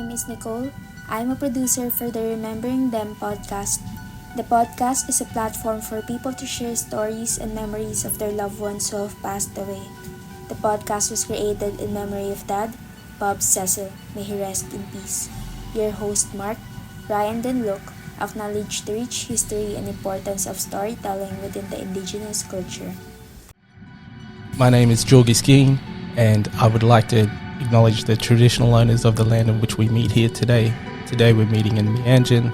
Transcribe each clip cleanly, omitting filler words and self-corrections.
name is Nicole. I'm a producer for the Remembering Them podcast. The podcast is a platform for people to share stories and memories of their loved ones who have passed away. The podcast was created in memory of Dad, Bob Cecil. May he rest in peace. Your host, Mark, Ryan, and Luke acknowledge the rich history and importance of storytelling within the indigenous culture. My name is Jorgi Skeen, and I would like to acknowledge the traditional owners of the land in which we meet here today. Today we're meeting in Meanjin,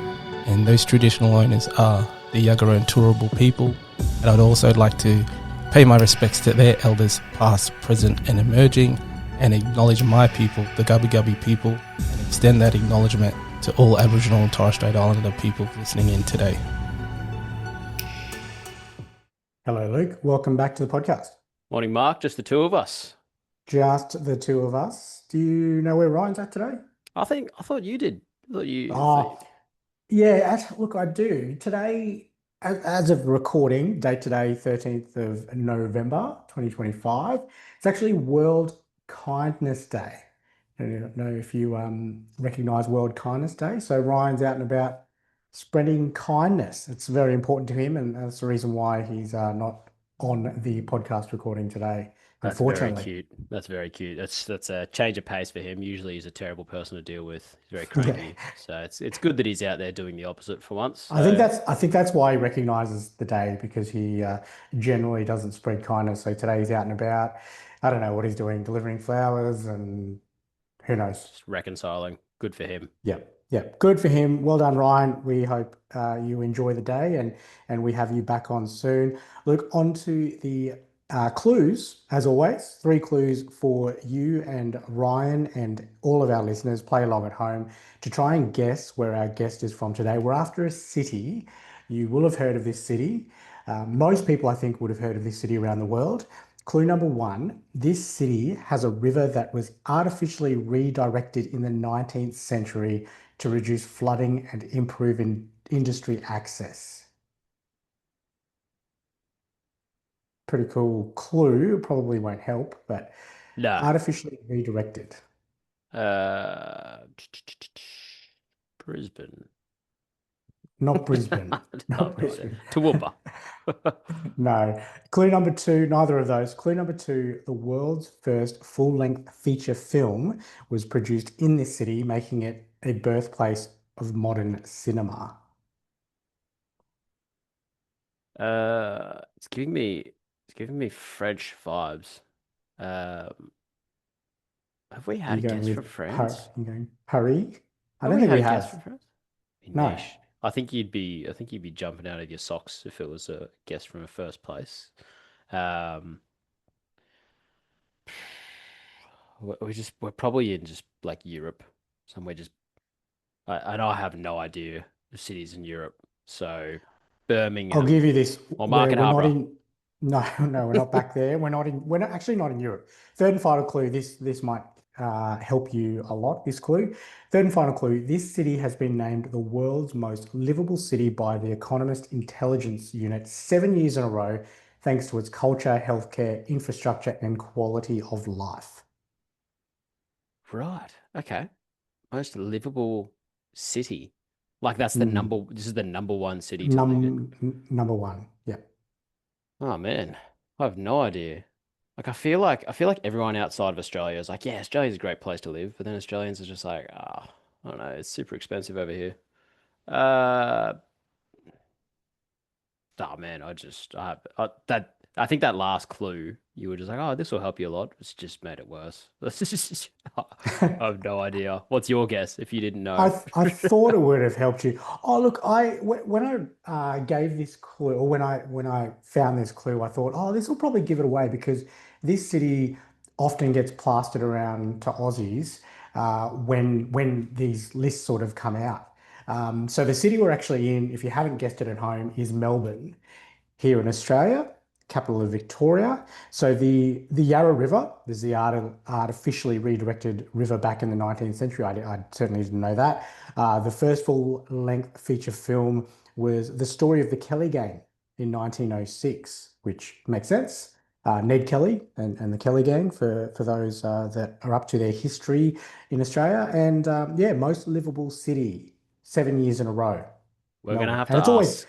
and those traditional owners are the Yagara and Turrbal people. And I'd also like to pay my respects to their elders, past, present and emerging, and acknowledge my people, the Gubbi Gubbi people, and extend that acknowledgement to all Aboriginal and Torres Strait Islander people listening in today. Hello, Luke. Welcome back to the podcast. Morning, Mark. Just the two of us. Just the two of us. Do you know where Ryan's at today? I thought you did. Look, I do. Today, as of recording, date today, 13th of November, 2025, it's actually World Kindness Day. I don't know if you recognize World Kindness Day. So Ryan's out and about spreading kindness. It's very important to him, and that's the reason why he's not on the podcast recording today. That's Unfortunately. very cute. That's very cute. That's a change of pace for him. Usually he's a terrible person to deal with. He's very cranky. So it's good that he's out there doing the opposite for once. So. I think that's why he recognizes the day, because he generally doesn't spread kindness. So today he's out and about. I don't know what he's doing, delivering flowers, and who knows. Just reconciling. Good for him. Yeah, good for him. Well done, Ryan. We hope you enjoy the day and we have you back on soon. Look, on to the clues, as always. 3 clues for you and Ryan and all of our listeners. Play along at home to try and guess where our guest is from today. We're after a city. You will have heard of this city. Most people, I think, would have heard of this city around the world. Clue number 1, this city has a river that was artificially redirected in the 19th century to reduce flooding and improve industry access. Pretty cool clue. Probably won't help, but No. Artificially redirected. Brisbane. Not Brisbane. Not Brisbane. Toowoomba. No. Clue number 2, neither of those. Clue number 2, the world's first full-length feature film was produced in this city, making it a birthplace of modern cinema. It's giving me French vibes. Have we had a guest from France? Paris? I Have don't we think had we a guest have. from France? No. Niche. I think you'd be jumping out of your socks if it was a guest from a first place. We're probably in just like Europe, somewhere just. And I have no idea the cities in Europe. So Birmingham. I'll give you this. Or Market We're not Harbour. in. No, we're not back there. We're not actually not in Europe. Third and final clue. This might help you a lot. This clue. Third and final clue. This city has been named the world's most livable city by the Economist Intelligence Unit 7 years in a row, thanks to its culture, healthcare, infrastructure, and quality of life. Right. Okay. Most livable city. Like that's the this is the number 1 city to live in. Number 1. Yeah. Oh man. I have no idea. Like I feel like everyone outside of Australia is like, yeah, Australia's a great place to live, but then Australians are just like, I don't know, it's super expensive over here. Oh man, I think that last clue, you were just like, oh, this will help you a lot. It's just made it worse. I have no idea. What's your guess if you didn't know? I thought it would have helped you. Oh, look, when I gave this clue, or when I found this clue, I thought, oh, this will probably give it away, because this city often gets plastered around to Aussies when these lists sort of come out. So the city we're actually in, if you haven't guessed it at home, is Melbourne, here in Australia, capital of Victoria. So the Yarra River, there's the artificially redirected river back in the 19th century. I certainly didn't know that. The first full-length feature film was The Story of the Kelly Gang in 1906, which makes sense. Ned Kelly and the Kelly Gang for those that are up to their history in Australia. And yeah, most livable city 7 years in a row, We're gonna Melbourne. have And to ask. it's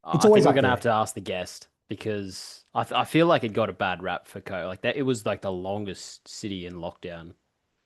I think always we're up gonna have there. to ask the guest because I feel like it got a bad rap for COVID. Like that, it was like the longest city in lockdown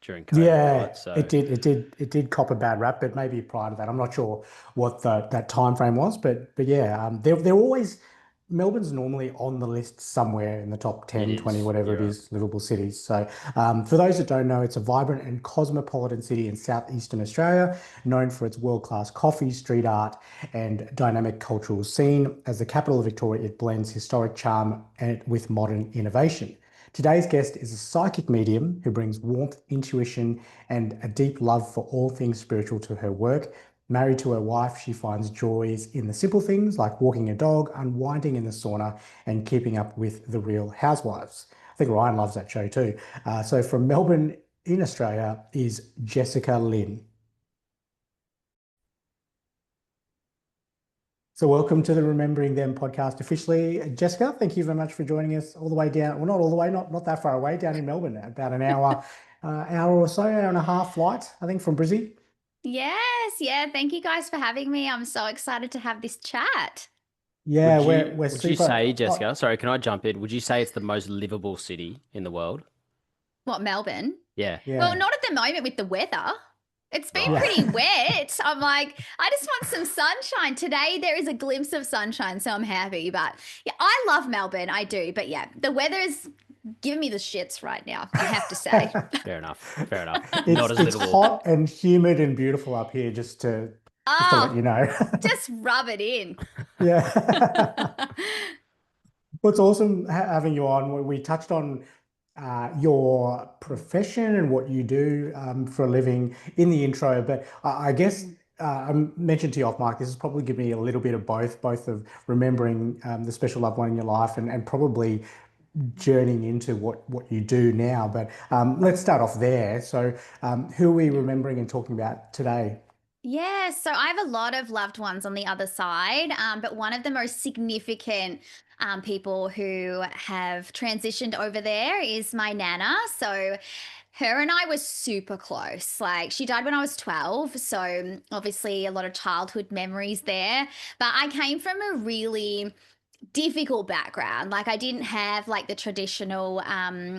during COVID, right? Yeah, So it did cop a bad rap, but maybe prior to that, I'm not sure what that time frame was, but yeah, they're always Melbourne's normally on the list somewhere in the top it 10, 20, is. whatever it You're right. is, livable cities. So for those that don't know, it's a vibrant and cosmopolitan city in southeastern Australia, known for its world-class coffee, street art, and dynamic cultural scene. As the capital of Victoria, it blends historic charm with modern innovation. Today's guest is a psychic medium who brings warmth, intuition, and a deep love for all things spiritual to her work. Married to her wife, she finds joys in the simple things like walking a dog, unwinding in the sauna, and keeping up with the Real Housewives. I think Ryan loves that show too. So from Melbourne in Australia is Jessica Lynne. So welcome to the Remembering Them podcast officially. Jessica, thank you very much for joining us all the way down. Well, not all the way, not that far away, down in Melbourne, about an hour or so, hour and a half flight, I think, from Brizzy. Yes, yeah. Thank you guys for having me. I'm so excited to have this chat. Yeah, Would we're would you super. say, Jessica? Sorry, can I jump in? Would you say it's the most livable city in the world? What, Melbourne? Yeah. Well, Yeah, not at the moment with the weather. It's been Right. pretty yeah. wet. I'm like, I just want some sunshine. Today there is a glimpse of sunshine, so I'm happy. But yeah, I love Melbourne. I do. But yeah, the weather is giving me the shits right now, I have to say. Fair enough. Fair enough. It's Not as it's livable. hot and humid and beautiful up here, just to let Oh, you know. just rub it in. Yeah. Well, it's awesome having you on. We touched on your profession and what you do for a living in the intro, but I guess I mentioned to you off mic, this is probably giving me a little bit of both of remembering the special loved one in your life and probably journeying into what you do now. But let's start off there. So, who are we Yeah. remembering and talking about today? Yeah, so I have a lot of loved ones on the other side, but one of the most significant people who have transitioned over there is my nana. So her and I were super close. Like she died when I was 12, so obviously a lot of childhood memories there. But I came from a really difficult background. Like I didn't have like the traditional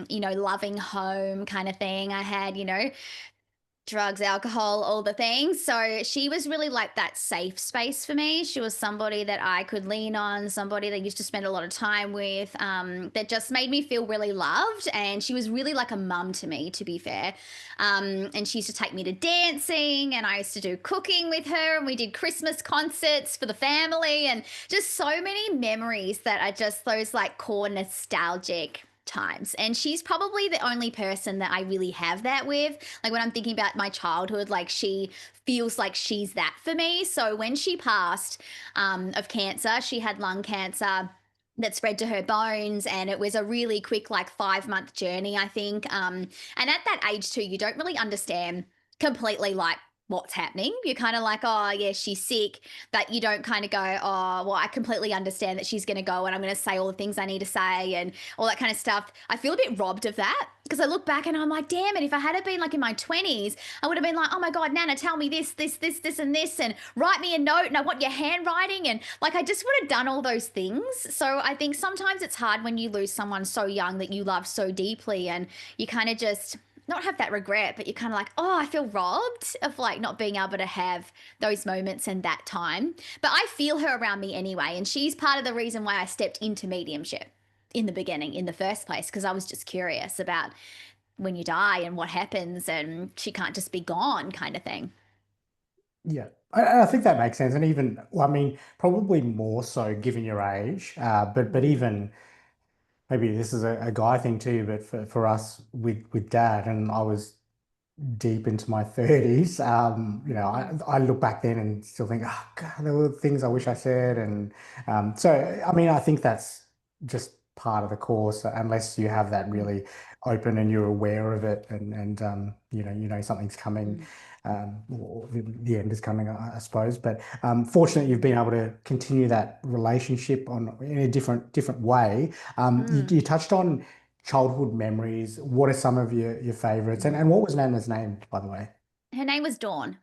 loving home kind of thing. I had, drugs, alcohol, all the things. So she was really like that safe space for me. She was somebody that I could lean on, somebody that used to spend a lot of time with, that just made me feel really loved. And she was really like a mum to me, to be fair. And she used to take me to dancing, and I used to do cooking with her, and we did Christmas concerts for the family, and just so many memories that are just those like core nostalgic times. And she's probably the only person that I really have that with. Like when I'm thinking about my childhood, like she feels like she's that for me. So when she passed of cancer, she had lung cancer that spread to her bones, and it was a really quick like 5 month journey, I think. And at that age too, you don't really understand completely like what's happening. You're kind of like, oh yeah, she's sick, but you don't kind of go, oh well, I completely understand that she's going to go and I'm going to say all the things I need to say and all that kind of stuff. I feel a bit robbed of that because I look back and I'm like, damn it, if I had been like in my 20s, I would have been like, oh my God, Nana, tell me this, and this, and write me a note, and I want your handwriting. And like, I just would have done all those things. So I think sometimes it's hard when you lose someone so young that you love so deeply, and you kind of just not have that regret, but you're kind of like, oh, I feel robbed of like not being able to have those moments and that time. But I feel her around me anyway. And she's part of the reason why I stepped into mediumship in the beginning, in the first place, because I was just curious about when you die and what happens, and she can't just be gone, kind of thing. Yeah, I think that makes sense, and even well, I mean, probably more so given your age, but even maybe this is a guy thing too. But for us with dad, and I was deep into my 30s. I look back then and still think, oh God, there were things I wish I said. And so, I mean, I think that's just part of the course, unless you have that really open and you're aware of it and something's coming. Mm. or the end is coming, I suppose. But fortunately, you've been able to continue that relationship in a different way. You touched on childhood memories. What are some of your favorites? And what was Nana's name, by the way? Her name was Dawn.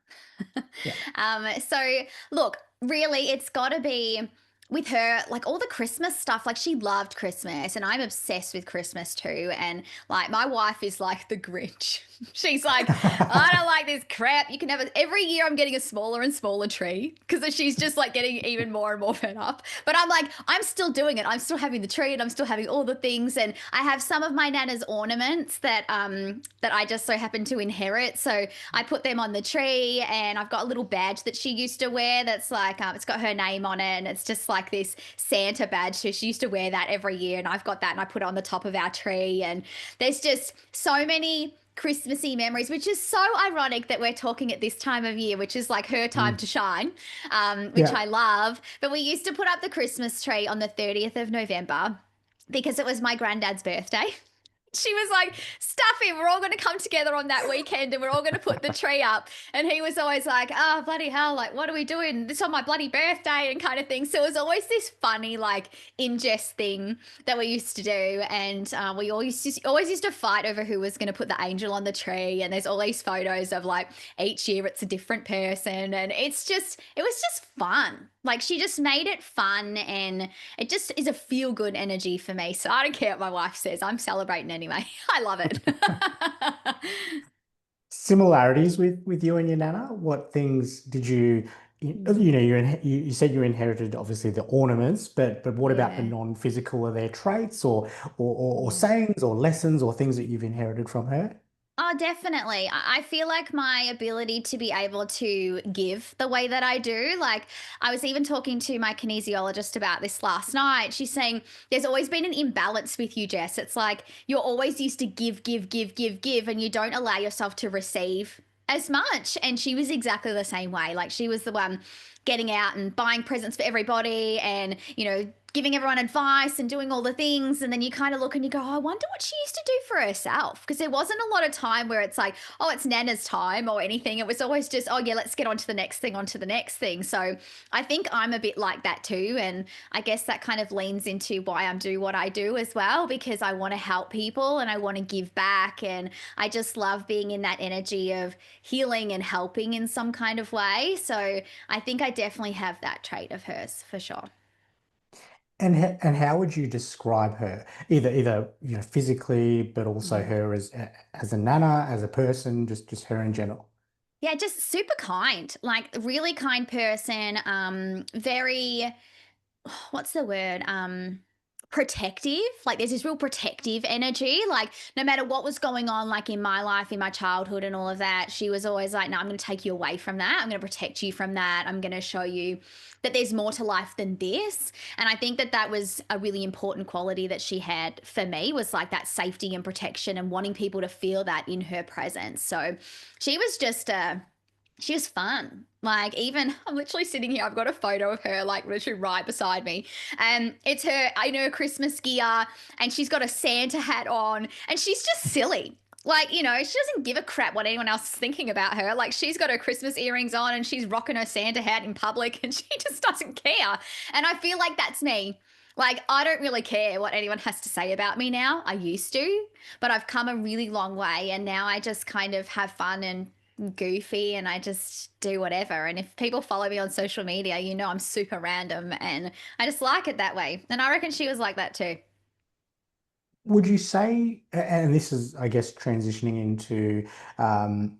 Yeah. So look, really, it's got to be with her, like all the Christmas stuff. Like she loved Christmas, and I'm obsessed with Christmas too. And like my wife is like the Grinch. She's like, I don't like this crap. You can have it every year. I'm getting a smaller and smaller tree because she's just like getting even more and more fed up. But I'm like, I'm still doing it. I'm still having the tree, and I'm still having all the things. And I have some of my Nana's ornaments that I just so happen to inherit. So I put them on the tree, and I've got a little badge that she used to wear that's like it's got her name on it, and it's just like this Santa badge. So she used to wear that every year, and I've got that, and I put it on the top of our tree. And there's just so many Christmassy memories, which is so ironic that we're talking at this time of year, which is like her time to shine, which Yeah. I love. But we used to put up the Christmas tree on the 30th of November because it was my granddad's birthday. She was like, Stuffy, we're all going to come together on that weekend and we're all going to put the tree up. And he was always like, oh, bloody hell, like, what are we doing? This on my bloody birthday and kind of thing. So it was always this funny, like, ingest thing that we used to do. And we always used to fight over who was going to put the angel on the tree. And there's all these photos of like each year it's a different person. And it was just fun. Like she just made it fun, and it just is a feel good energy for me. So I don't care what my wife says. I'm celebrating anyway. I love it. Similarities with you and your Nana? What things did you said you inherited obviously the ornaments, but what about the Yeah. non-physical? Are there traits or sayings or lessons or things that you've inherited from her? Oh, definitely. I feel like my ability to be able to give the way that I do, like I was even talking to my kinesiologist about this last night. She's saying there's always been an imbalance with you, Jess. It's like you're always used to give, give, give, give, give, and you don't allow yourself to receive as much. And she was exactly the same way. Like she was the one getting out and buying presents for everybody and, giving everyone advice and doing all the things. And then you kind of look and you go, oh, I wonder what she used to do for herself. Because there wasn't a lot of time where it's like, oh, it's Nana's time or anything. It was always just, oh, yeah, let's get on to the next thing, on to the next thing. So I think I'm a bit like that too. And I guess that kind of leans into why I do what I do as well, because I want to help people and I want to give back. And I just love being in that energy of healing and helping in some kind of way. So I think I definitely have that trait of hers for sure. And how would you describe her? Either physically, but also her as a Nana, as a person, just her in general. Yeah, just super kind, like really kind person, very, what's the word? Protective. Like there's this real protective energy. Like no matter what was going on, like in my life, in my childhood and all of that, she was always like, no, I'm going to take you away from that. I'm going to protect you from that. I'm going to show you that there's more to life than this. And I think that that was a really important quality that she had for me, was like that safety and protection and wanting people to feel that in her presence. So she was just she was fun. Like even I'm literally sitting here, I've got a photo of her like literally right beside me. And it's her in her Christmas gear, and she's got a Santa hat on, and she's just silly. Like, she doesn't give a crap what anyone else is thinking about her. Like she's got her Christmas earrings on and she's rocking her Santa hat in public and she just doesn't care. And I feel like that's me. Like I don't really care what anyone has to say about me now. I used to, but I've come a really long way, and now I just kind of have fun and goofy, and I just do whatever. And if people follow me on social media, I'm super random, and I just like it that way. And I reckon she was like that too. Would you say, and this is, I guess, transitioning into, um,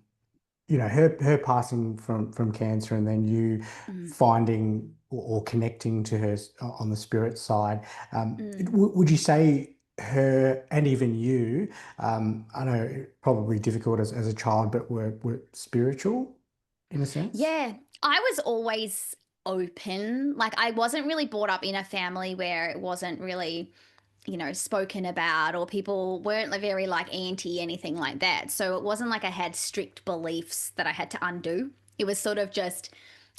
her passing from cancer, and then you Mm, finding or connecting to her on the spirit side. mm. Would you say her and even you, I know probably difficult as a child, but were spiritual in a sense? Yeah, I was always open. Like I wasn't really brought up in a family where it wasn't really spoken about, or people weren't very like anti anything like that. So it wasn't like I had strict beliefs that I had to undo. It was sort of just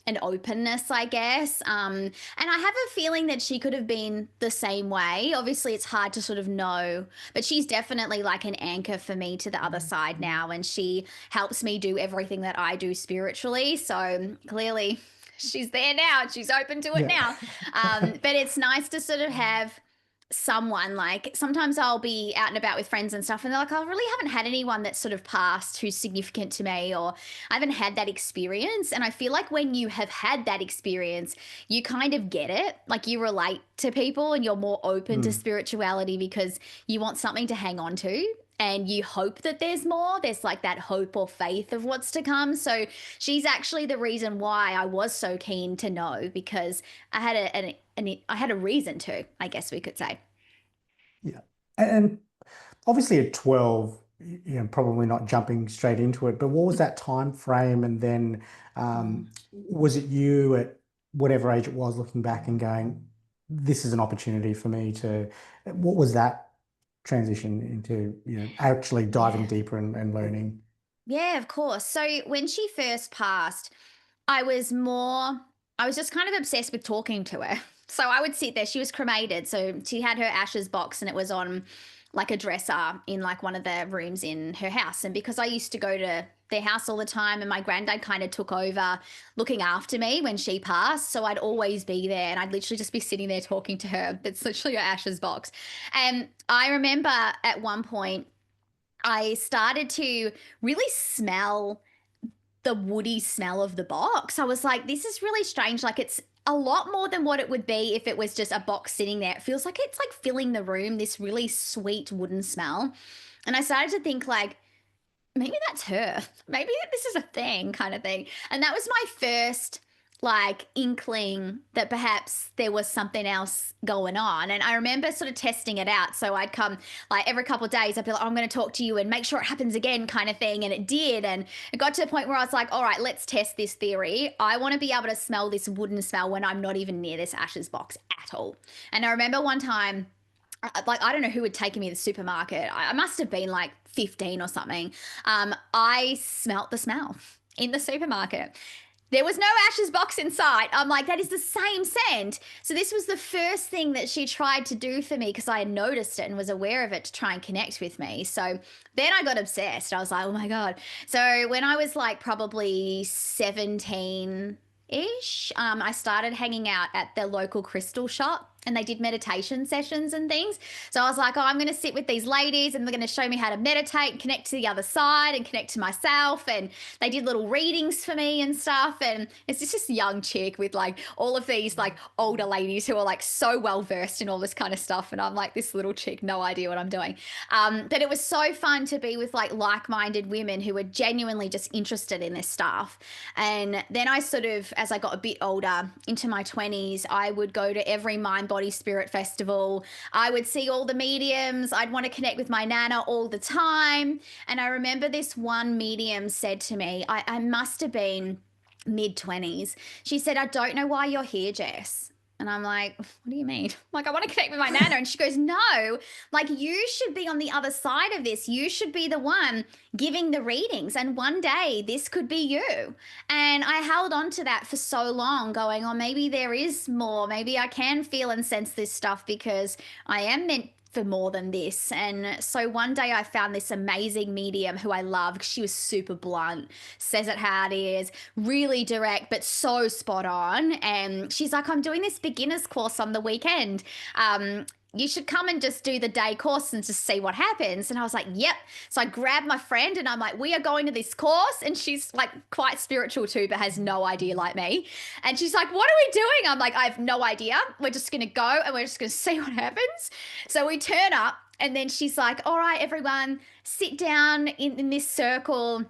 an openness, I guess. And I have a feeling that she could have been the same way. Obviously, it's hard to sort of know, but she's definitely like an anchor for me to the other side now. And she helps me do everything that I do spiritually. So clearly, she's there now and she's open to it Yeah. now. But it's nice to sort of have someone, like sometimes I'll be out and about with friends and stuff and they're like, I really haven't had anyone that's sort of passed who's significant to me, or I haven't had that experience. And I feel like when you have had that experience, you kind of get it, like you relate to people and you're more open to spirituality because you want something to hang on to and you hope that there's more. There's like that hope or faith of what's to come. So she's actually the reason why I was so keen to know, because I had I had a reason to, I guess we could say. Yeah. And obviously at 12, probably not jumping straight into it, but what was that time frame? And then was it you at whatever age it was looking back and going, this is an opportunity for me to, what was that transition into, actually diving Yeah. deeper and learning? Yeah, of course. So when she first passed, I was more, I was just kind of obsessed with talking to her. So I would sit there. She was cremated. So she had her ashes box and it was on like a dresser in like one of the rooms in her house. And because I used to go to their house all the time and my granddad kind of took over looking after me when she passed. So I'd always be there and I'd literally just be sitting there talking to her. It's literally her ashes box. And I remember at one point, I started to really smell the woody smell of the box. I was like, this is really strange. Like, it's a lot more than what it would be if it was just a box sitting there. It feels like it's like filling the room, this really sweet wooden smell. And I started to think, like, maybe that's her. Maybe this is a thing, kind of thing. And that was my first like inkling that perhaps there was something else going on. And I remember sort of testing it out. So I'd come like every couple of days, I'd be like, oh, I'm going to talk to you and make sure it happens again, kind of thing. And it did. And it got to the point where I was like, all right, let's test this theory. I want to be able to smell this wooden smell when I'm not even near this ashes box at all. And I remember one time, like, I don't know who had taken me to the supermarket. I must have been like 15 or something. I smelt the smell in the supermarket. There was no ashes box in sight. I'm like, that is the same scent. So this was the first thing that she tried to do for me because I had noticed it and was aware of it to try and connect with me. So then I got obsessed. I was like, oh my God. So when I was like probably 17 ish, I started hanging out at the local crystal shop and they did meditation sessions and things. So I was like, oh, I'm going to sit with these ladies and they're going to show me how to meditate, connect to the other side and connect to myself. And they did little readings for me and stuff. And it's just this young chick with like all of these like older ladies who are like so well versed in all this kind of stuff. And I'm like this little chick, no idea what I'm doing. But it was so fun to be with like-minded women who were genuinely just interested in this stuff. And then I sort of, as I got a bit older into my 20s, I would go to every mind body spirit festival. I would see all the mediums. I'd want to connect with my nana all the time. And I remember this one medium said to me, I must have been mid-20s. She said, I don't know why you're here, Jess. And I'm like, what do you mean? Like, I want to connect with my nana. And she goes, no, like you should be on the other side of this. You should be the one giving the readings. And one day this could be you. And I held on to that for so long, going, oh, maybe there is more. Maybe I can feel and sense this stuff because I am meant for more than this. And so one day I found this amazing medium who I love because she was super blunt, says it how it is, really direct, but so spot on. And she's like, I'm doing this beginner's course on the weekend. You should come and just do the day course and just see what happens. And I was like, yep. So I grabbed my friend and I'm like, we are going to this course. And she's like quite spiritual too, but has no idea like me. And she's like, what are we doing? I'm like, I have no idea. We're just going to go and we're just going to see what happens. So we turn up and then she's like, all right, everyone, sit down in this circle.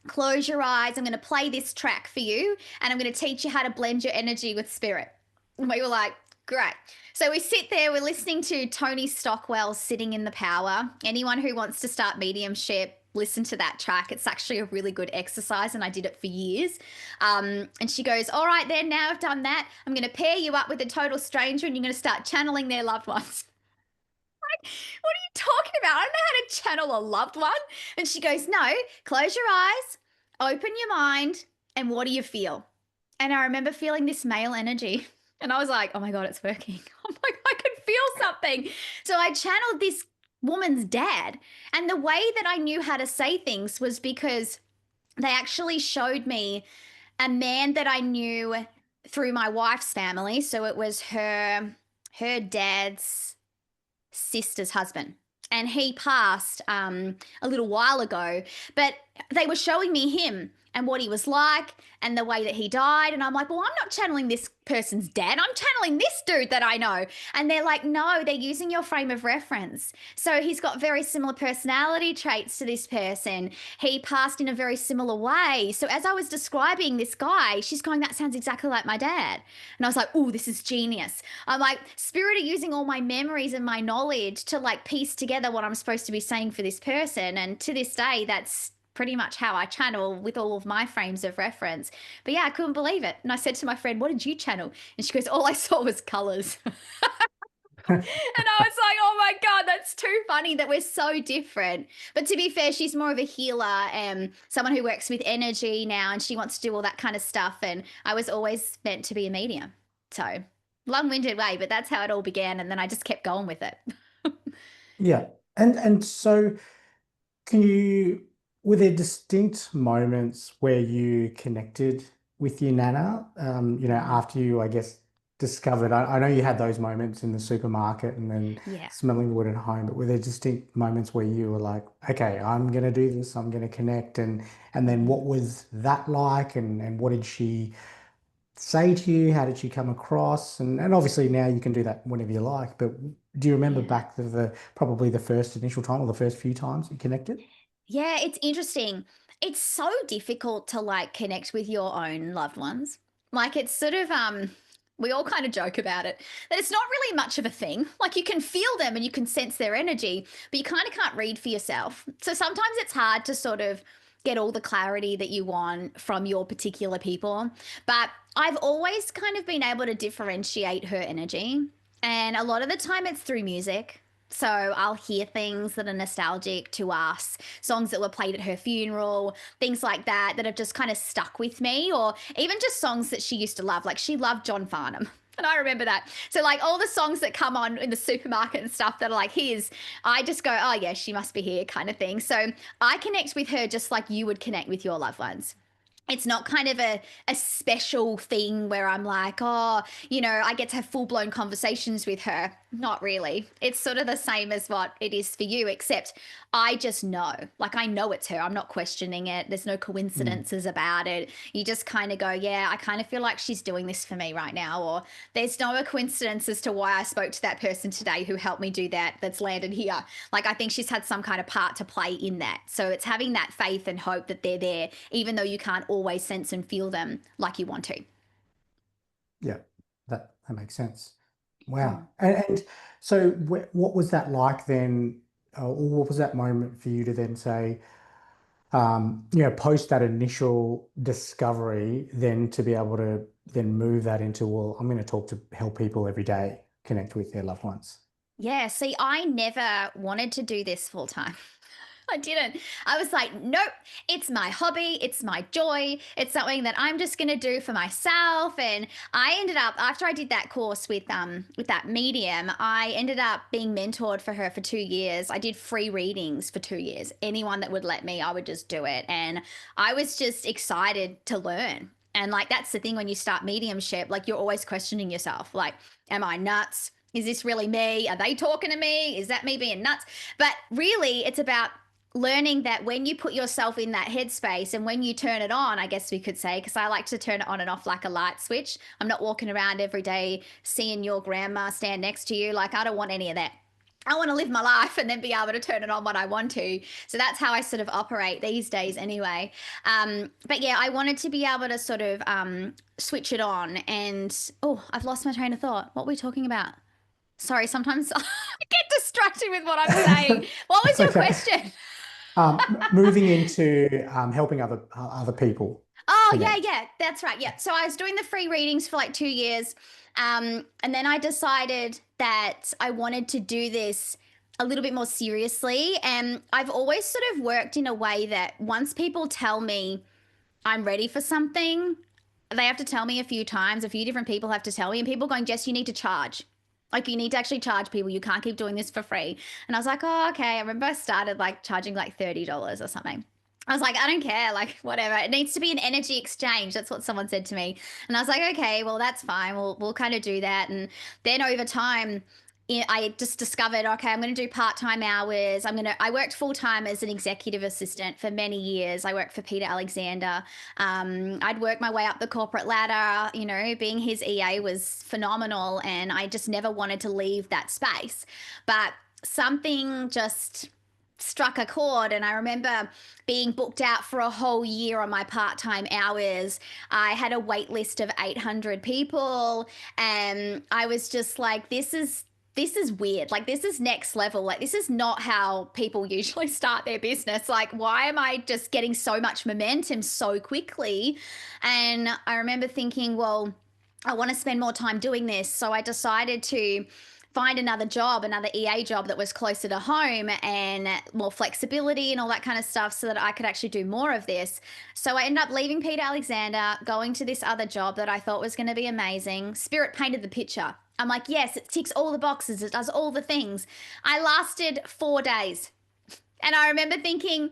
Close your eyes. I'm going to play this track for you. And I'm going to teach you how to blend your energy with spirit. And we were like, great. So we sit there, we're listening to Tony Stockwell's Sitting in the Power. Anyone who wants to start mediumship, listen to that track. It's actually a really good exercise and I did it for years. And she goes, all right then, now I've done that, I'm going to pair you up with a total stranger and you're going to start channeling their loved ones. Like, what are you talking about? I don't know how to channel a loved one. And she goes, no, close your eyes, open your mind, and what do you feel? And I remember feeling this male energy. And I was like, oh my God, it's working. I'm like, I can feel something. So I channeled this woman's dad. And the way that I knew how to say things was because they actually showed me a man that I knew through my wife's family. So it was her dad's sister's husband. And he passed a little while ago, but they were showing me him and what he was like and the way that he died. And I'm like, well, I'm not channeling this person's dad. I'm channeling this dude that I know. And they're like, no, they're using your frame of reference. So he's got very similar personality traits to this person. He passed in a very similar way. So as I was describing this guy, she's going, that sounds exactly like my dad. And I was like, oh, this is genius. I'm like, Spirit are using all my memories and my knowledge to like piece together what I'm supposed to be saying for this person. And to this day, that's pretty much how I channel with all of my frames of reference. But yeah, I couldn't believe it. And I said to my friend, what did you channel? And she goes, all I saw was colors. And I was like, oh my God, that's too funny that we're so different. But to be fair, she's more of a healer and someone who works with energy now, and she wants to do all that kind of stuff. And I was always meant to be a medium. So long-winded way, but that's how it all began. And then I just kept going with it. Yeah. And so can you, were there distinct moments where you connected with your nana, after you, I guess, discovered, I know you had those moments in the supermarket and then Yeah. smelling the wood at home, but were there distinct moments where you were like, okay, I'm going to do this, I'm going to connect, and then what was that like, and what did she say to you? How did she come across? And obviously now you can do that whenever you like, but do you remember Yeah. back to the probably the first initial time or the first few times you connected? Yeah, it's interesting. It's so difficult to like connect with your own loved ones. Like it's sort of we all kind of joke about it that it's not really much of a thing. Like you can feel them and you can sense their energy, but you kind of can't read for yourself. So sometimes it's hard to sort of get all the clarity that you want from your particular people. But I've always kind of been able to differentiate her energy. And a lot of the time it's through music. So I'll hear things that are nostalgic to us, songs that were played at her funeral, things like that that have just kind of stuck with me, or even just songs that she used to love. Like she loved John Farnham. And I remember that. So like all the songs that come on in the supermarket and stuff that are like his, I just go, oh yeah, she must be here kind of thing. So I connect with her just like you would connect with your loved ones. It's not kind of a special thing where I'm like, oh, I get to have full blown conversations with her. Not really. It's sort of the same as what it is for you, except I just know. Like, I know it's her. I'm not questioning it. There's no Mm. coincidences about it. You just kind of go, yeah, I kind of feel like she's doing this for me right now. Or there's no coincidence as to why I spoke to that person today who helped me do that that's landed here. Like, I think she's had some kind of part to play in that. So it's having that faith and hope that they're there, even though you can't always sense and feel them like you want to. Yeah, that makes sense. Wow. Mm. And so what was that like then, or what was that moment for you to then say, post that initial discovery, then to be able to then move that into, well, I'm going to help people every day connect with their loved ones. Yeah, see, I never wanted to do this full time. I didn't. I was like, nope, it's my hobby, it's my joy, it's something that I'm just gonna do for myself. And I ended up, after I did that course with that medium, I ended up being mentored for her for 2 years. I did free readings for 2 years. Anyone that would let me, I would just do it. And I was just excited to learn. And like that's the thing when you start mediumship, like you're always questioning yourself, like, am I nuts? Is this really me? Are they talking to me? Is that me being nuts? But really, it's about learning that when you put yourself in that headspace and when you turn it on, I guess we could say, because I like to turn it on and off like a light switch. I'm not walking around every day seeing your grandma stand next to you. Like, I don't want any of that. I want to live my life and then be able to turn it on when I want to. So that's how I sort of operate these days anyway. But yeah, I wanted to be able to sort of switch it on. And oh, I've lost my train of thought. What were we talking about? Sorry, sometimes I get distracted with what I'm saying. What was That's your okay. question? Moving into helping other people Oh, yeah, connect. yeah, that's right. Yeah. So I was doing the free readings for like 2 years. And then I decided that I wanted to do this a little bit more seriously. And I've always sort of worked in a way that once people tell me I'm ready for something, they have to tell me a few times, a few different people have to tell me, and people going, Jess, you need to charge. Like, you need to actually charge people. You can't keep doing this for free. And I was like, oh, okay. I remember I started like charging like $30 or something. I was like, I don't care, like whatever. It needs to be an energy exchange. That's what someone said to me. And I was like, okay, well, that's fine. We'll kind of do that. And then over time, I just discovered, okay, I'm going to do part-time hours. I worked full-time as an executive assistant for many years. I worked for Peter Alexander. I'd worked my way up the corporate ladder. Being his EA was phenomenal, and I just never wanted to leave that space. But something just struck a chord, and I remember being booked out for a whole year on my part-time hours. I had a wait list of 800 people, and I was just like, this is weird. Like, this is next level. Like, this is not how people usually start their business. Like, why am I just getting so much momentum so quickly? And I remember thinking, well, I want to spend more time doing this. So I decided to find another job, another EA job that was closer to home and more flexibility and all that kind of stuff, so that I could actually do more of this. So I ended up leaving Peter Alexander, going to this other job that I thought was going to be amazing. Spirit painted the picture. I'm like, yes, it ticks all the boxes. It does all the things. I lasted 4 days. And I remember thinking,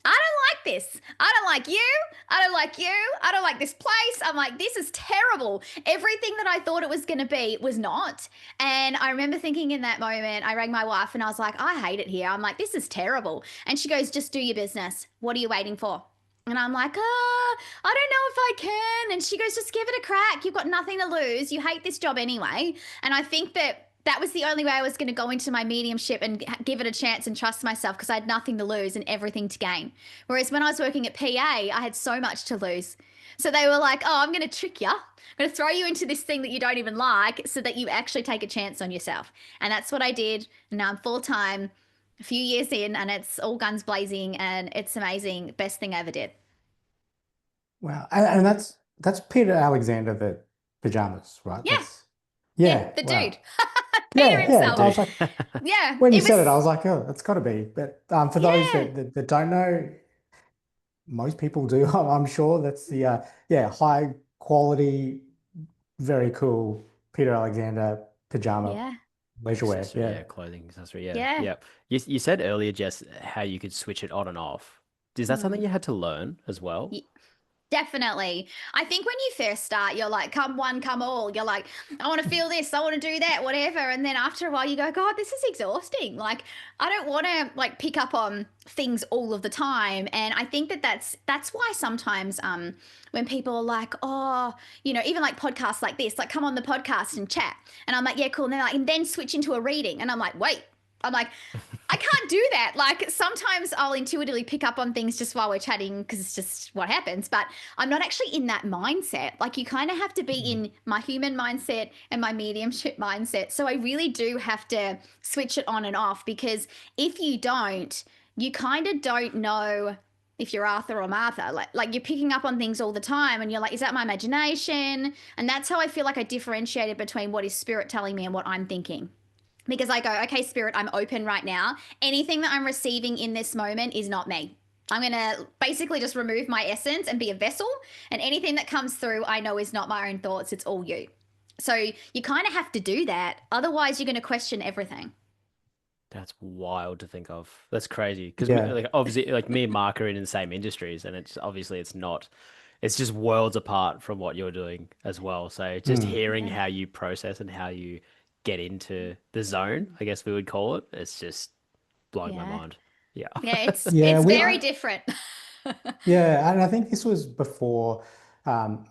I don't like this. I don't like you. I don't like you. I don't like this place. I'm like, this is terrible. Everything that I thought it was going to be was not. And I remember thinking in that moment, I rang my wife and I was like, I hate it here. I'm like, this is terrible. And she goes, just do your business. What are you waiting for? And I'm like, I don't know if I can. And she goes, just give it a crack. You've got nothing to lose. You hate this job anyway. And I think that was the only way I was going to go into my mediumship and give it a chance and trust myself, because I had nothing to lose and everything to gain. Whereas when I was working at PA, I had so much to lose. So they were like, oh, I'm going to trick you. I'm going to throw you into this thing that you don't even like, so that you actually take a chance on yourself. And that's what I did. And now I'm full-time, a few years in, and it's all guns blazing, and it's amazing. Best thing I ever did. Wow. And that's Peter Alexander, the pajamas, right? Yeah. Yeah. The Wow. dude. Peter himself. I was like, Yeah. when you said it, I was like, oh, that's got to be. But for those Yeah. that don't know, most people do. I'm sure that's the high quality, very cool Peter Alexander pajama Yeah. leisure wear. Accessory, Yeah. clothing accessory. Yeah, Yeah. yeah. You said earlier, Jess, how you could switch it on and off. Is that something you had to learn as well? Ye- Definitely. I think when you first start, you're like, come one, come all. You're like, I want to feel this, I want to do that, whatever. And then after a while, you go, God, this is exhausting. Like, I don't want to like pick up on things all of the time. And I think that's why sometimes when people are like, oh, even like podcasts like this, like come on the podcast and chat. And I'm like, yeah, cool. And they're like, and then switch into a reading. And I'm like, wait. I'm like, I can't do that. Like, sometimes I'll intuitively pick up on things just while we're chatting, because it's just what happens. But I'm not actually in that mindset. Like, you kind of have to be in my human mindset and my mediumship mindset. So I really do have to switch it on and off, because if you don't, you kind of don't know if you're Arthur or Martha. Like you're picking up on things all the time, and you're like, is that my imagination? And that's how I feel like I differentiated between what is spirit telling me and what I'm thinking. Because I go, okay, spirit, I'm open right now. Anything that I'm receiving in this moment is not me. I'm going to basically just remove my essence and be a vessel. And anything that comes through, I know is not my own thoughts. It's all you. So you kind of have to do that. Otherwise, you're going to question everything. That's wild to think of. That's crazy. Because Yeah. like, obviously, like me and Mark are in the same industries, and it's not. It's just worlds apart from what you're doing as well. So just hearing Yeah. how you process and how you get into the zone, I guess we would call it, it's just blowing my Yeah. mind. Yeah. Yeah, it's Yeah, very different. yeah, and I think this was before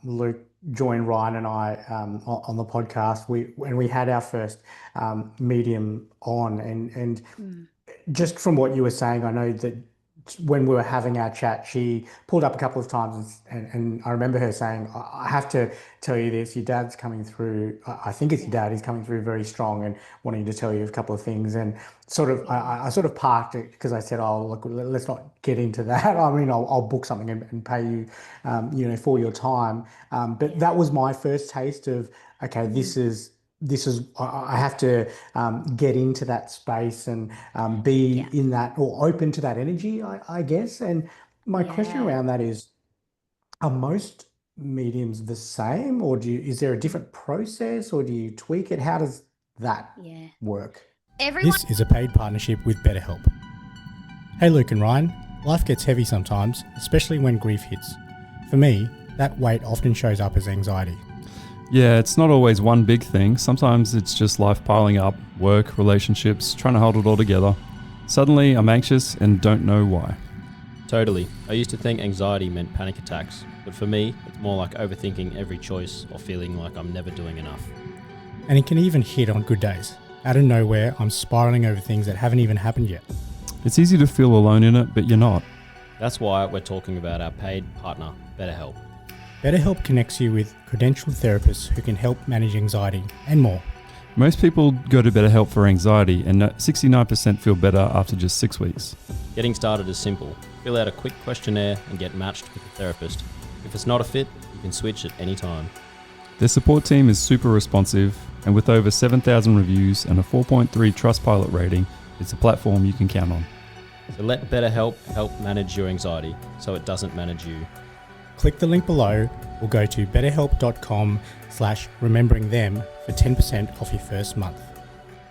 Luke joined Ryan and I on the podcast. When we had our first medium on, and Mm. just from what you were saying, I know that when we were having our chat, she pulled up a couple of times, and I remember her saying, I have to tell you this, your dad's coming through. I think it's your dad, he's coming through very strong and wanting to tell you a couple of things. And sort of, I sort of parked it, because I said, oh, look, let's not get into that. I mean, I'll book something and pay you, for your time. But that was my first taste of, okay, this is I have to get into that space and be Yeah. in that, or open to that energy, I guess. And my question Yeah. around that is, are most mediums the same, or is there a different process, or do you tweak it? How does that Yeah. work? Everyone. This is a paid partnership with BetterHelp. Hey Luke and Ryan, life gets heavy sometimes, especially when grief hits. For me, that weight often shows up as anxiety. Yeah, it's not always one big thing. Sometimes it's just life piling up, work, relationships, trying to hold it all together. Suddenly, I'm anxious and don't know why. Totally. I used to think anxiety meant panic attacks, but for me, it's more like overthinking every choice or feeling like I'm never doing enough. And it can even hit on good days. Out of nowhere, I'm spiraling over things that haven't even happened yet. It's easy to feel alone in it, but you're not. That's why we're talking about our paid partner, BetterHelp. BetterHelp connects you with credentialed therapists who can help manage anxiety and more. Most people go to BetterHelp for anxiety, and 69% feel better after just 6 weeks. Getting started is simple. Fill out a quick questionnaire and get matched with a therapist. If it's not a fit, you can switch at any time. Their support team is super responsive, and with over 7,000 reviews and a 4.3 Trustpilot rating, it's a platform you can count on. So let BetterHelp help manage your anxiety so it doesn't manage you. Click the link below or go to betterhelp.com/rememberingthem for 10% off your first month.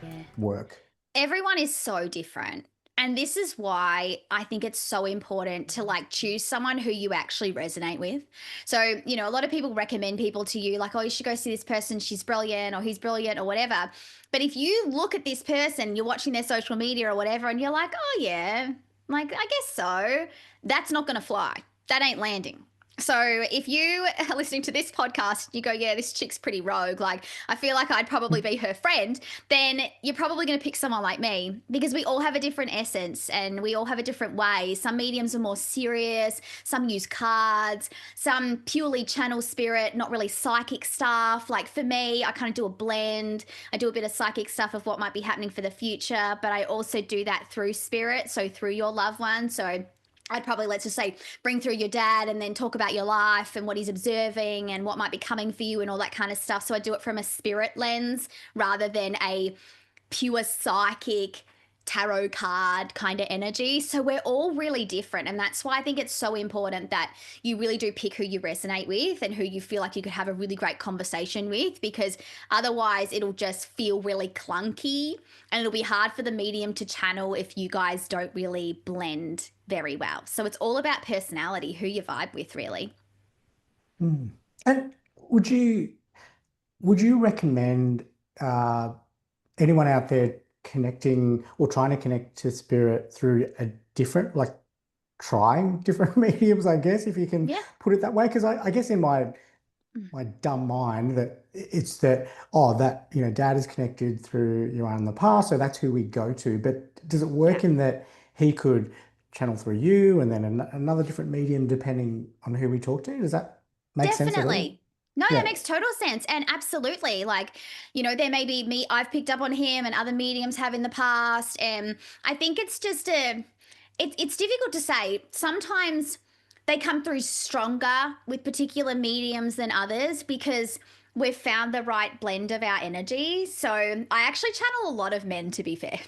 Yeah. Work. Everyone is so different. And this is why I think it's so important to like choose someone who you actually resonate with. So, you know, a lot of people recommend people to you like, oh, you should go see this person. She's brilliant or he's brilliant or whatever. But if you look at this person, you're watching their social media or whatever, and you're like, oh, yeah, like, I guess so. That's not going to fly. That ain't landing. So if you are listening to this podcast, you go, yeah, this chick's pretty rogue. Like, I feel like I'd probably be her friend. Then you're probably going to pick someone like me because we all have a different essence and we all have a different way. Some mediums are more serious. Some use cards. Some purely channel spirit, not really psychic stuff. Like for me, I kind of do a blend. I do a bit of psychic stuff of what might be happening for the future, but I also do that through spirit. So through your loved one. So I'd probably, let's just say, bring through your dad and then talk about your life and what he's observing and what might be coming for you and all that kind of stuff. So I do it from a spirit lens rather than a pure psychic tarot card kind of energy. So we're all really different. And that's why I think it's so important that you really do pick who you resonate with and who you feel like you could have a really great conversation with, because otherwise it'll just feel really clunky and it'll be hard for the medium to channel if you guys don't really blend very well. So it's all about personality, who you vibe with, really. Mm. And would you recommend anyone out there connecting or trying to connect to spirit through a different, like trying different mediums, I guess, if you can put it that way? Because I guess in my dumb mind that it's that, oh, that, you know, dad is connected through you in the past, so that's who we go to. But does it work in that he could channel through you and then another different medium depending on who we talk to? Does that make sense at all? Definitely. No, that makes total sense. And absolutely, like, you know, there may be me, I've picked up on him and other mediums have in the past. And I think it's just it's difficult to say. Sometimes they come through stronger with particular mediums than others because we've found the right blend of our energy. So I actually channel a lot of men, to be fair.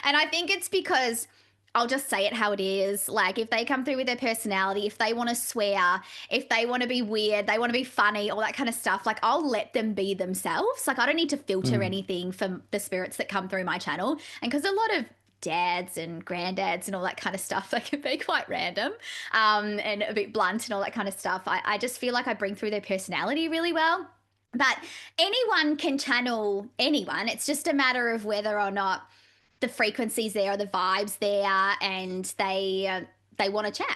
And I think it's because I'll just say it how it is. Like, if they come through with their personality, if they want to swear, if they want to be weird, they want to be funny, all that kind of stuff, like, I'll let them be themselves. Like, I don't need to filter anything from the spirits that come through my channel. And because a lot of dads and granddads and all that kind of stuff, they can be quite random and a bit blunt and all that kind of stuff, I just feel like I bring through their personality really well. But anyone can channel anyone. It's just a matter of whether or not the frequency's there or the vibes there and they want to chat.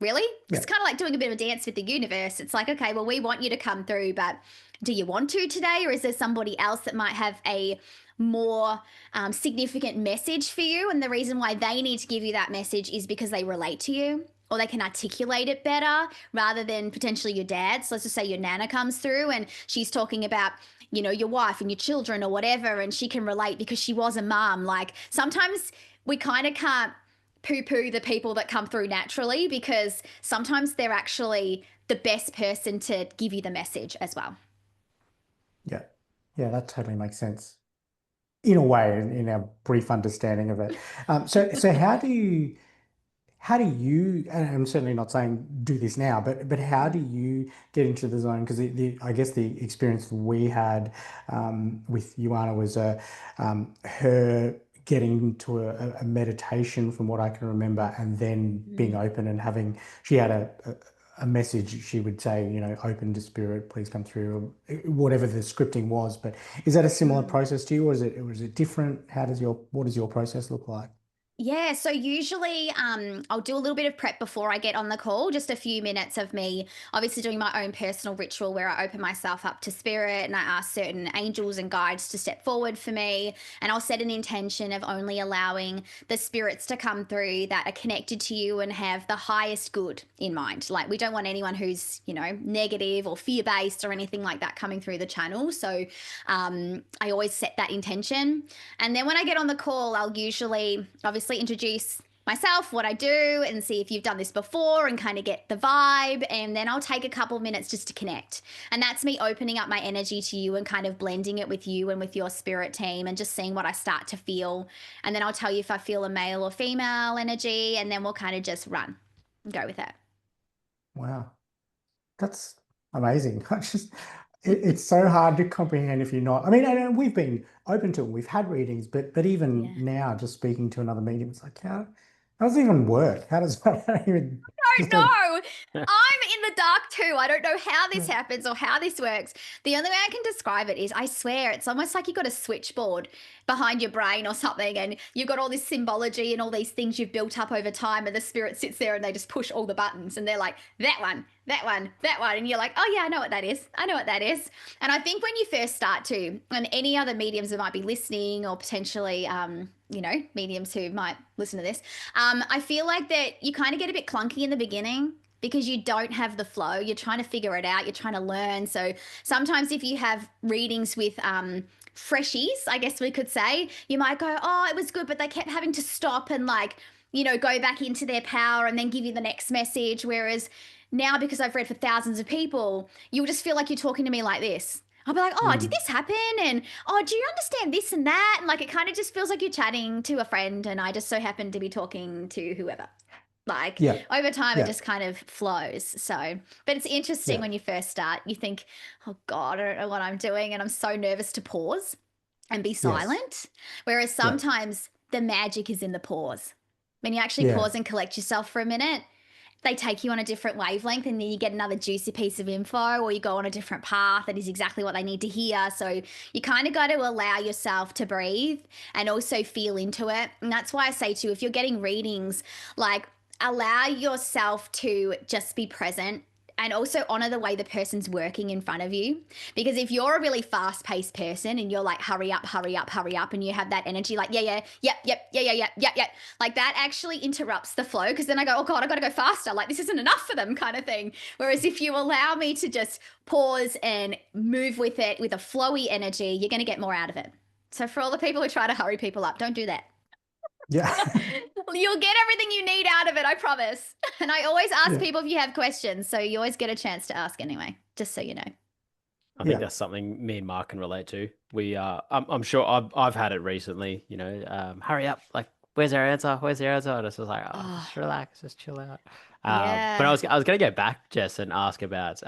Really? It's kind of like doing a bit of a dance with the universe. It's like, okay, well, we want you to come through, but do you want to today? Or is there somebody else that might have a more significant message for you? And the reason why they need to give you that message is because they relate to you or they can articulate it better rather than potentially your dad. So let's just say your nana comes through and she's talking about, you know, your wife and your children or whatever, and she can relate because she was a mum. Like, sometimes we kind of can't poo-poo the people that come through naturally because sometimes they're actually the best person to give you the message as well. Yeah, that totally makes sense. In a way, in our brief understanding of it. So how do you, and I'm certainly not saying do this now, but how do you get into the zone? Because I guess the experience we had with Ioana was her getting into a meditation from what I can remember, and then being open and having, she had a message she would say, open to spirit, please come through, or whatever the scripting was. But is that a similar process to you, or is it different? What does your process look like? Yeah, so usually I'll do a little bit of prep before I get on the call, just a few minutes of me obviously doing my own personal ritual where I open myself up to spirit and I ask certain angels and guides to step forward for me. And I'll set an intention of only allowing the spirits to come through that are connected to you and have the highest good in mind. Like, we don't want anyone who's, negative or fear based or anything like that coming through the channel. So I always set that intention. And then when I get on the call, I'll usually obviously introduce myself, what I do, and see if you've done this before and kind of get the vibe. And then I'll take a couple minutes just to connect. And that's me opening up my energy to you and kind of blending it with you and with your spirit team and just seeing what I start to feel. And then I'll tell you if I feel a male or female energy, and then we'll kind of just run and go with it. Wow, that's amazing. It's so hard to comprehend if you're not. I mean, and we've been open to it. We've had readings, but even now, just speaking to another medium, it's like, how does it even work? How does that even? Don't know. I'm in the dark too. I don't know how this happens or how this works. The only way I can describe it is, I swear, it's almost like you've got a switchboard behind your brain or something, and you've got all this symbology and all these things you've built up over time, and the spirit sits there and they just push all the buttons and they're like, that one, that one, that one. And you're like, oh yeah, I know what that is. I know what that is. And I think when you first start to, and any other mediums that might be listening, or potentially, mediums who might listen to this, I feel like that you kind of get a bit clunky in the beginning because you don't have the flow. You're trying to figure it out. You're trying to learn. So sometimes if you have readings with freshies, I guess we could say, you might go, oh, it was good, but they kept having to stop and go back into their power and then give you the next message. Whereas now, because I've read for thousands of people, you'll just feel like you're talking to me like this. I'll be like, oh, did this happen? And, oh, do you understand this and that? And it kind of just feels like you're chatting to a friend, and I just so happen to be talking to whoever. Over time, it just kind of flows. So, but it's interesting when you first start, you think, oh God, I don't know what I'm doing. And I'm so nervous to pause and be silent. Whereas sometimes the magic is in the pause. When you actually pause and collect yourself for a minute, they take you on a different wavelength, and then you get another juicy piece of info, or you go on a different path that is exactly what they need to hear. So you kind of got to allow yourself to breathe and also feel into it. And that's why I say to you, if you're getting readings, allow yourself to just be present and also honor the way the person's working in front of you. Because if you're a really fast-paced person and you're like, hurry up, hurry up, hurry up, and you have that energy yep, that actually interrupts the flow, because then I go, oh God, I got to go faster. This isn't enough for them, kind of thing. Whereas if you allow me to just pause and move with it with a flowy energy, you're going to get more out of it. So for all the people who try to hurry people up, don't do that. Yeah. You'll get everything you need out of it, I promise. And I always ask people if you have questions, so you always get a chance to ask anyway, just so you know. I think that's something me and Mark can relate to. We I'm sure I've had it recently, hurry up, where's our answer? Where's the answer? And it's just like, just relax, just chill out. But I was gonna go back, Jess, and ask about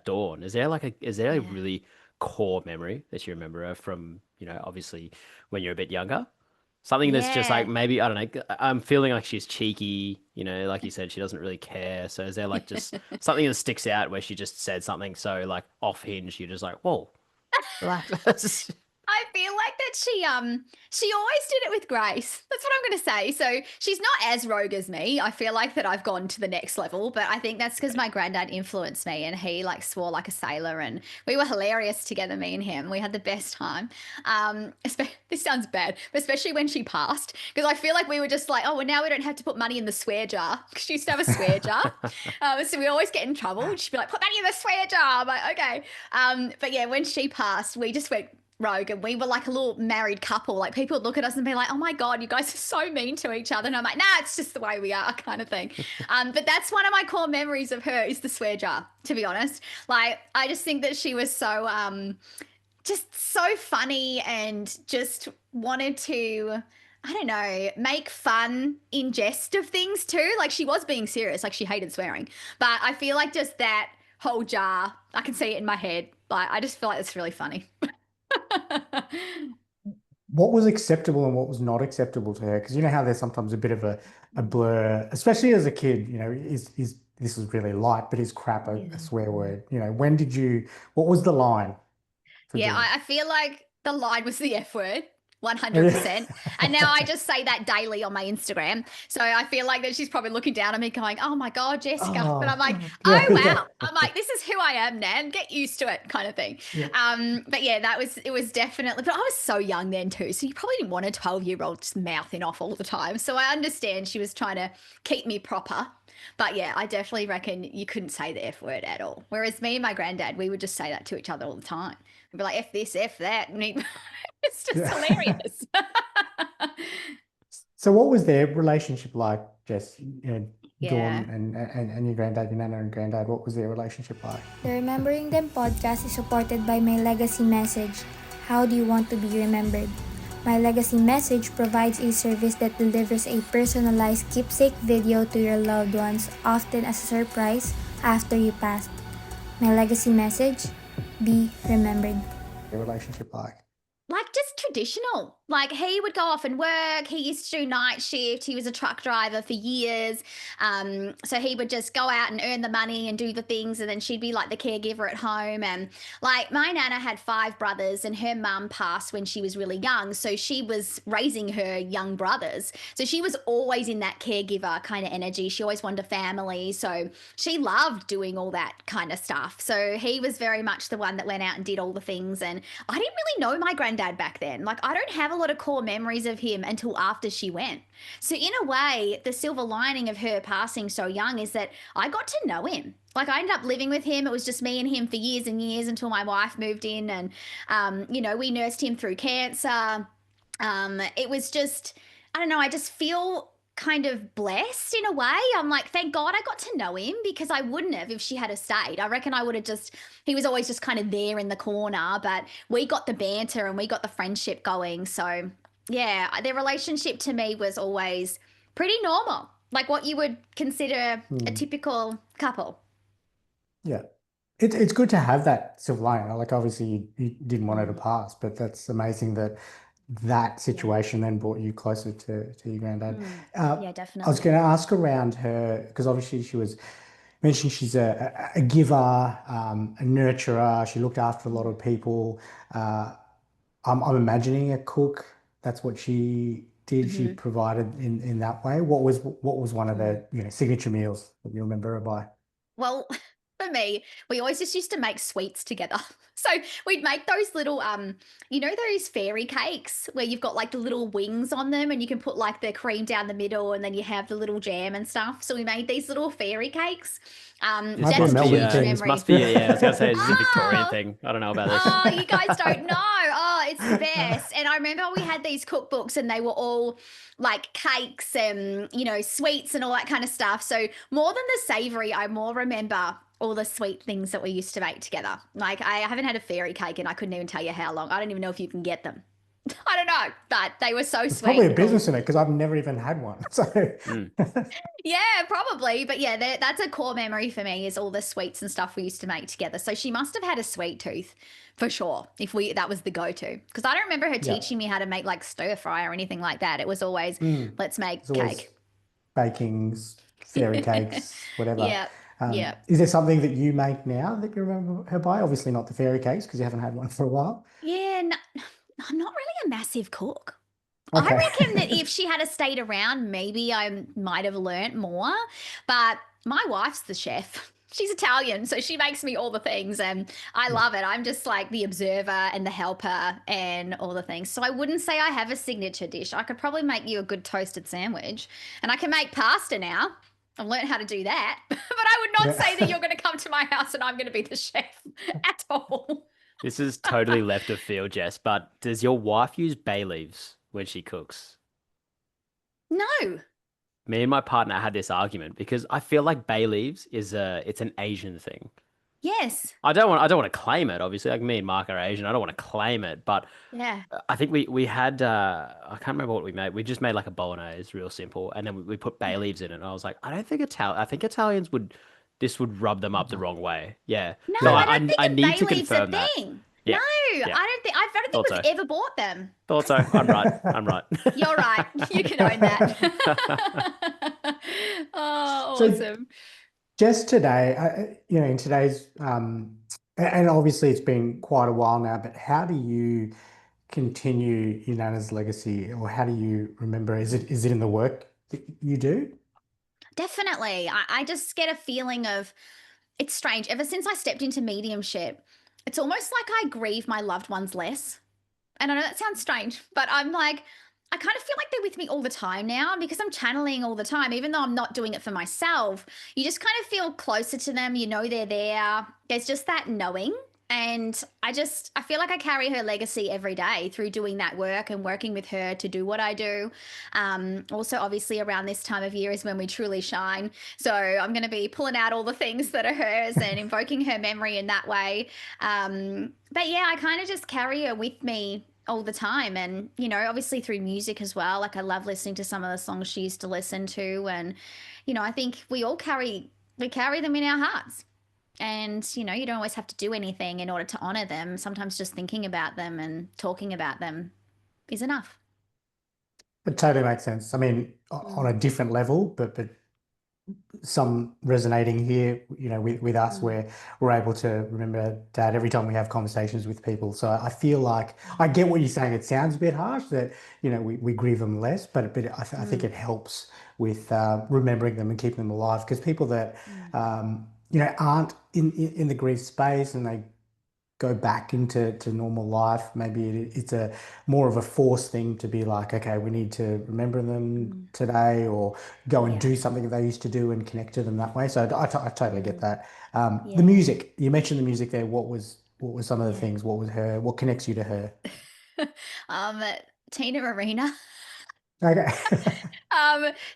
Dawn. Is there a really core memory that you remember her from, obviously when you're a bit younger? Something that's just maybe, I don't know, I'm feeling like she's cheeky, like you said, she doesn't really care. So is there just something that sticks out where she just said something so off hinge, you're just like, whoa, relax. I feel like that she always did it with grace. That's what I'm going to say. So she's not as rogue as me. I feel like that I've gone to the next level, but I think that's because my granddad influenced me, and he swore like a sailor, and we were hilarious together, me and him. We had the best time. This sounds bad, but especially when she passed, because I feel like we were just like, oh, well, now we don't have to put money in the swear jar, because she used to have a swear jar. So we always get in trouble. She'd be like, put money in the swear jar. I'm like, okay. But yeah, when she passed, we just went rogue, and we were like a little married couple. People would look at us and be like, oh my God, you guys are so mean to each other. And I'm like, nah, it's just the way we are, kind of thing. But that's one of my core memories of her, is the swear jar, to be honest. I just think that she was so just so funny, and just wanted to I don't know, make fun in jest of things too. Like she was being serious, like she hated swearing. But I feel like just that whole jar, I can see it in my head. Like I just feel like it's really funny. What was acceptable and what was not acceptable to her? Because you know how there's sometimes a bit of a blur, especially as a kid, you know, is this is really light, but is crap a swear word? You know, what was the line for Yeah, Jen? I feel like the line was the F word. Oh, 100%. And now I yeah. just say that daily on my Instagram. So I feel like that she's probably looking down at me going, oh my God, Jessica. But I'm Oh, like, God. oh Yeah, wow. yeah, I'm like, this is who I am, Nan. Get used to it, kind of thing. yeah. But yeah, it was definitely, but I was so young then too. So you probably didn't want a 12-year-old just mouthing off all the time. So I understand she was trying to keep me proper. But yeah, I definitely reckon you couldn't say the F word at all. Whereas me and my granddad, we would just say that to each other all the time. We'd be like, F this, F that. And it's just Yeah. hilarious. So what was their relationship like, Jess? You know, Yeah. Dawn and your granddad, your nana and granddad, what was their relationship like? The Remembering Them podcast is supported by My Legacy Message. How do you want to be remembered? My Legacy Message provides a service that delivers a personalized keepsake video to your loved ones, often as a surprise after you pass. My Legacy Message, be remembered. Their relationship like? Like just traditional. Like he would go off and work. He used to do night shift. He was a truck driver for years. So he would just go out and earn the money and do the things, and then she'd be like the caregiver at home. And like my nana had 5 brothers, and her mum passed when she was really young, so she was raising her young brothers. So she was always in that caregiver kind of energy. She always wanted a family, so she loved doing all that kind of stuff. So he was very much the one that went out and did all the things. And I didn't really know my granddad back then. Like, I don't have a lot of core memories of him until after she went. So, in a way, the silver lining of her passing so young is that I got to know him. Like, I ended up living with him. It was just me and him for years and years until my wife moved in. And, we nursed him through cancer. It was just, I don't know, I just feel kind of blessed in a way. I'm like, thank God I got to know him, because I wouldn't have if she had stayed. I reckon I would have just, he was always just kind of there in the corner, but we got the banter and we got the friendship going. So yeah, their relationship to me was always pretty normal, like what you would consider a typical couple. Yeah. It's good to have that silver lining. Like obviously you didn't want her to Mm. pass, but that's amazing that that Yeah. situation then brought you closer to your granddad. Yeah, I was going definitely. to ask around her because obviously she was mentioned she's a giver, a nurturer. She looked after a lot of people. Uh, I'm imagining a cook. That's what she did. She Mm-hmm. provided in that way. What was one of the signature meals that you remember her by? Well, for me, we always just used to make sweets together. So we'd make those little, those fairy cakes where you've got like the little wings on them and you can put like the cream down the middle and then you have the little jam and stuff. So we made these little fairy cakes. This Might be a That's a must be Melbourne huge thing. this memory. must be yeah. I was gonna say this is a Victorian Oh, thing. I don't know about this. oh, you guys don't know. Oh, it's the best. And I remember we had these cookbooks and they were all like cakes and, sweets and all that kind of stuff. So more than the savory, I more remember all the sweet things that we used to make together. Like I haven't had a fairy cake and I couldn't even tell you how long. I don't even know if you can get them. I don't know, but they were so There's sweet probably a and cool. business in it because I've never even had one. So Mm. Yeah, probably. But yeah, that's a core memory for me is all the sweets and stuff we used to make together. So she must have had a sweet tooth for sure if that was the go-to. Because I don't remember her yeah, teaching me how to make like stir fry or anything like that. It was always let's there's make always cake. bakings, fairy cakes, whatever. Yeah. Yeah. Is there something that you make now that you remember her by? Obviously not the fairy cakes because you haven't had one for a while. Yeah, no, I'm not really a massive cook. I Okay. reckon that if she had stayed around, maybe I might have learnt more. But my wife's the chef. She's Italian, so she makes me all the things and I Yeah. love it. I'm just like the observer and the helper and all the things. So I wouldn't say I have a signature dish. I could probably make you a good toasted sandwich and I can make pasta now. I've learned how to do that. But I would not say that Yeah. you're going to come to my house and I'm going to be the chef at all. This is totally left of field, Jess. But does your wife use bay leaves when she cooks? No. Me and my partner had this argument because I feel like bay leaves it's an Asian thing. Yes. I don't want to claim it, obviously. Like me and Mark are Asian. I don't want to claim it, but Yeah. I think we had I can't remember what we made. We just made like a bolognese, real simple, and then we put bay leaves in it. And I was like, I don't think I think Italians would this would rub them up the wrong way. Yeah. No, So I don't think I a need bay to leaf's a confirm that. thing. No, Yeah. Yeah. I don't think Thought we've so. ever bought them. Thought so. I'm right. I'm right. You're right. You can own that. Oh, So awesome. just today, in today's, and obviously it's been quite a while now, but how do you continue your Nana's legacy, or how do you remember? Is it in the work that you do? Definitely. I just get a feeling of, it's strange. Ever since I stepped into mediumship, it's almost like I grieve my loved ones less. And I know that sounds strange, but I'm like, I kind of feel like they're with me all the time now because I'm channeling all the time, even though I'm not doing it for myself. You just kind of feel closer to them. You know they're there. There's just that knowing. And I feel like I carry her legacy every day through doing that work and working with her to do what I do. Also, obviously, around this time of year is when we truly shine. So I'm going to be pulling out all the things that are hers and invoking her memory in that way. But yeah, I kind of just carry her with me all the time. And, obviously through music as well. Like I love listening to some of the songs she used to listen to. And, I think we carry them in our hearts. And, you don't always have to do anything in order to honor them. Sometimes just thinking about them and talking about them is enough. It totally makes sense. I mean, on a different level, but some resonating here, with us, where we're able to remember Dad every time we have conversations with people. So I feel like I get what you're saying. It sounds a bit harsh that, we grieve them less, but I think it helps with remembering them and keeping them alive, because people that, aren't in the grief space and they go back into normal life, maybe it's a more of a forced thing to be like, okay, we need to remember them today, or go and Yeah. do something that they used to do and connect to them that way. So I totally get that. Yeah. The music, you mentioned the music there. What was some of the Yeah. things? What connects you to her? Tina Marina. Okay.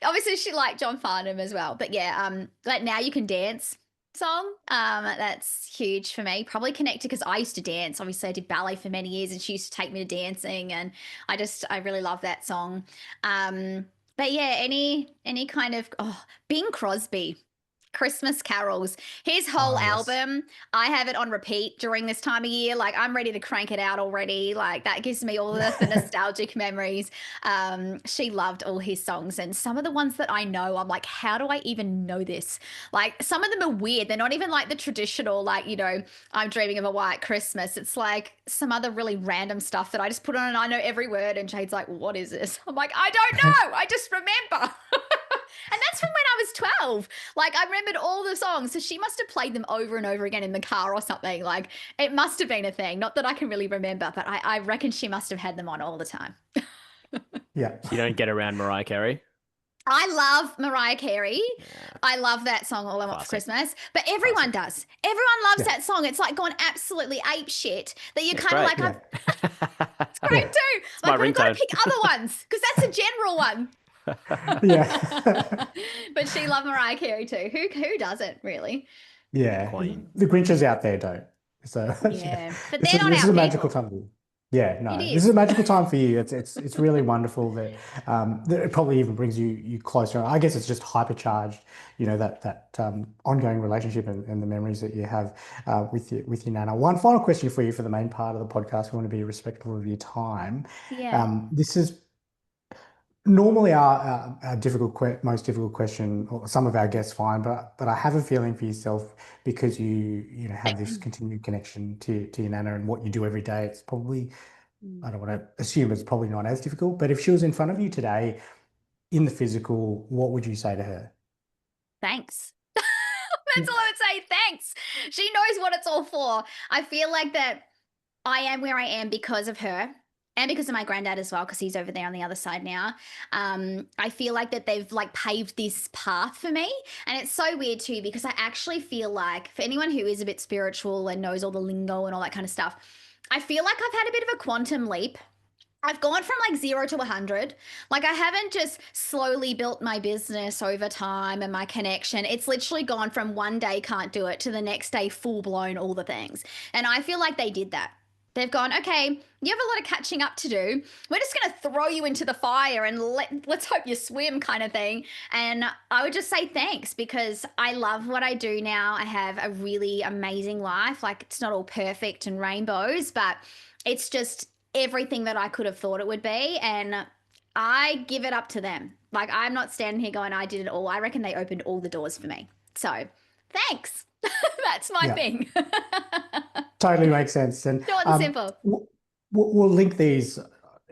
Obviously she liked John Farnham as well, but yeah, like Now You Can Dance song, that's huge for me. Probably connected because I used to dance. Obviously I did ballet for many years and she used to take me to dancing, and I really love that song. But yeah, any kind of Bing Crosby, Christmas carols. His whole Oh, yes. album, I have it on repeat during this time of year. Like I'm ready to crank it out already. Like that gives me all the nostalgic memories. She loved all his songs, and some of the ones that I know, I'm like, how do I even know this? Like some of them are weird. They're not even like the traditional, like, I'm Dreaming of a White Christmas. It's like some other really random stuff that I just put on and I know every word. And Jade's like, what is this? I'm like, I don't know. I just remember. And that's from when I was 12. Like I remembered all the songs. So she must have played them over and over again in the car or something. Like it must have been a thing. Not that I can really remember, but I reckon she must have had them on all the time. Yeah. You don't get around Mariah Carey. I love Mariah Carey. I love that song, All I Want for Classic. Christmas. But everyone does. Everyone loves Yeah. that song. It's like gone absolutely ape shit that you're It's kind of great. like, Yeah. it's great too. my Like, we've got to ringtone. pick other ones because that's a general one. Yeah. But she loved Mariah Carey too. Who doesn't really? Yeah. Queen. The Grinches out there don't. So Yeah. But This they're is not this is our a magical people. time for you. Yeah, no, It this is is. a magical time for you. It's really wonderful that that it probably even brings you closer. I guess it's just hypercharged, that ongoing relationship and the memories that you have with your Nana. One final question for you for the main part of the podcast. We want to be respectful of your time. Yeah. This is normally our most difficult question, or some of our guests find, but I have a feeling for yourself, because you have this continued connection to your Nana and what you do every day. It's probably, I don't want to assume it's probably not as difficult, but if she was in front of you today in the physical, what would you say to her? Thanks. That's all I would say. Thanks. She knows what it's all for. I feel like that I am where I am because of her and because of my granddad as well, because he's over there on the other side now. I feel like that they've like paved this path for me. And it's so weird too, because I actually feel like for anyone who is a bit spiritual and knows all the lingo and all that kind of stuff, I feel like I've had a bit of a quantum leap I've gone from like 0 to 100. Like, I haven't just slowly built my business over time and my connection. It's literally gone from one day can't do it to the next day full blown all the things. And I feel like they did that. They've gone, okay, you have a lot of catching up to do. We're just going to throw you into the fire and let's hope you swim, kind of thing. And I would just say thanks, because I love what I do now. I have a really amazing life. Like, it's not all perfect and rainbows, but it's just everything that I could have thought it would be. And I give it up to them. Like, I'm not standing here going, I did it all. I reckon they opened all the doors for me. So thanks. That's my Yeah. thing. Totally makes sense. And Short and simple. we'll link these,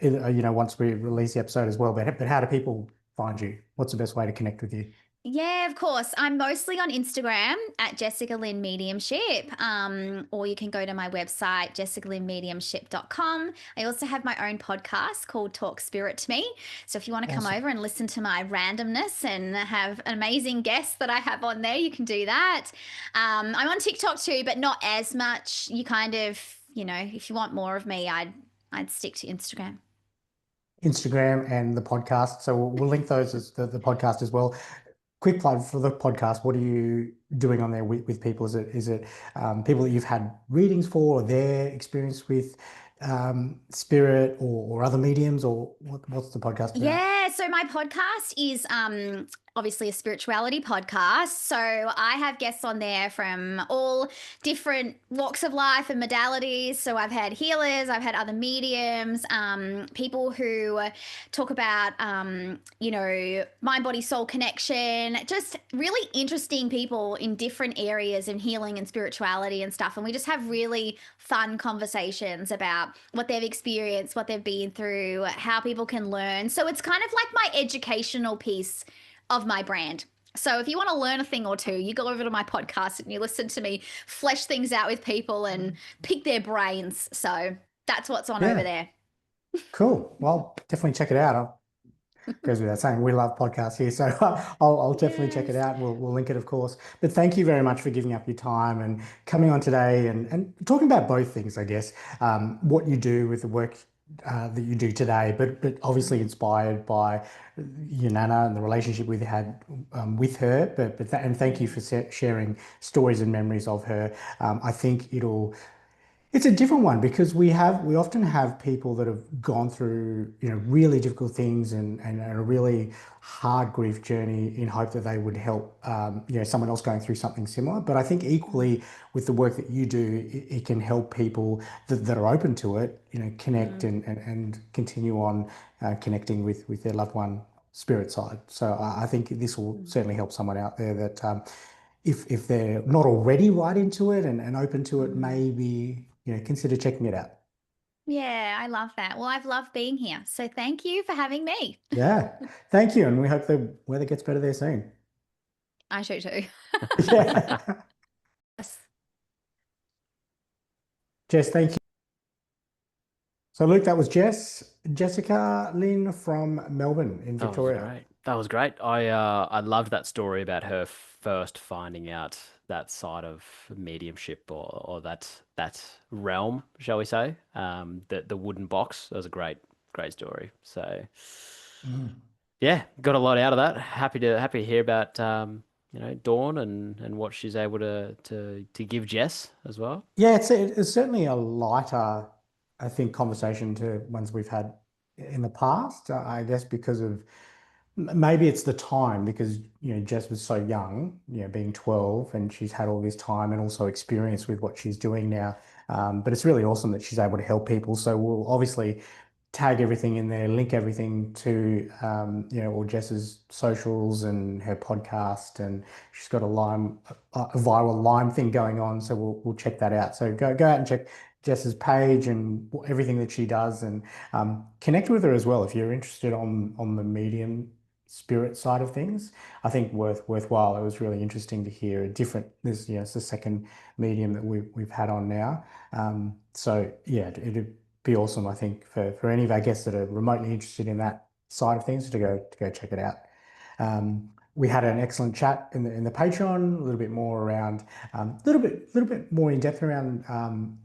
once we release the episode as well. But how do people find you? What's the best way to connect with you? Yeah, of course. I'm mostly on Instagram at Jessica Lynne Mediumship, or you can go to my website, jessicalynnemediumship.com. I also have my own podcast called Talk Spirit to Me. So if you want to come Awesome. over and listen to my randomness and have amazing guests that I have on there, you can do that. I'm on TikTok too, but not as much. You kind of, if you want more of me, I'd stick to Instagram. Instagram and the podcast. So we'll link those as the podcast as well. Quick plug for the podcast. What are you doing on there with people? Is it people that you've had readings for, or their experience with spirit or other mediums, or what's the podcast about? Yeah, so my podcast is obviously a spirituality podcast. So I have guests on there from all different walks of life and modalities. So I've had healers, I've had other mediums, people who talk about, mind, body, soul connection, just really interesting people in different areas of healing and spirituality and stuff. And we just have really fun conversations about what they've experienced, what they've been through, how people can learn. So it's kind of like my educational piece of my brand. So if you want to learn a thing or two, you go over to my podcast and you listen to me flesh things out with people and pick their brains. So that's what's on over there. Cool. Well, definitely check it out. Goes without saying, we love podcasts here, so I'll definitely check it out. We'll link it, of course. But thank you very much for giving up your time and coming on today and talking about both things, I guess. What you do with the work that you do today, but obviously inspired by your Nana and the relationship we've had with her. And thank you for sharing stories and memories of her. I think it's a different one because we often have people that have gone through, really difficult things and a really hard grief journey in hope that they would help, someone else going through something similar. But I think equally with the work that you do, it can help people that are open to it, connect and continue on connecting with their loved one spirit side. So I think this will certainly help someone out there that if they're not already right into it and open to it, maybe consider checking it out. Yeah, I love that. Well, I've loved being here. So thank you for having me. Yeah, thank you, and we hope the weather gets better there soon. I show too. Yeah. Yes. Jess, thank you. So Luke, that was Jessica Lynne from Melbourne in Victoria. That was great. I loved that story about her first finding out that side of mediumship or that realm, shall we say? The wooden box. That was a great story. So yeah, got a lot out of that. Happy to hear about Dawn and what she's able to give Jess as well. Yeah, it's certainly a lighter, I think, conversation to ones we've had in the past. I guess because of maybe it's the time because Jess was so young, being 12, and she's had all this time and also experience with what she's doing now. But it's really awesome that she's able to help people. So we'll obviously tag everything in there, link everything to all Jess's socials and her podcast, and she's got a viral Lyme thing going on. So we'll check that out. So go out and check Jess's page and everything that she does, and connect with her as well if you're interested on the medium spirit side of things. I think worthwhile. It was really interesting to hear a different. It's the second medium that we've had on now. So yeah, it'd be awesome, I think, for any of our guests that are remotely interested in that side of things to go check it out. We had an excellent chat in the Patreon, a little bit more around, a little bit more in depth around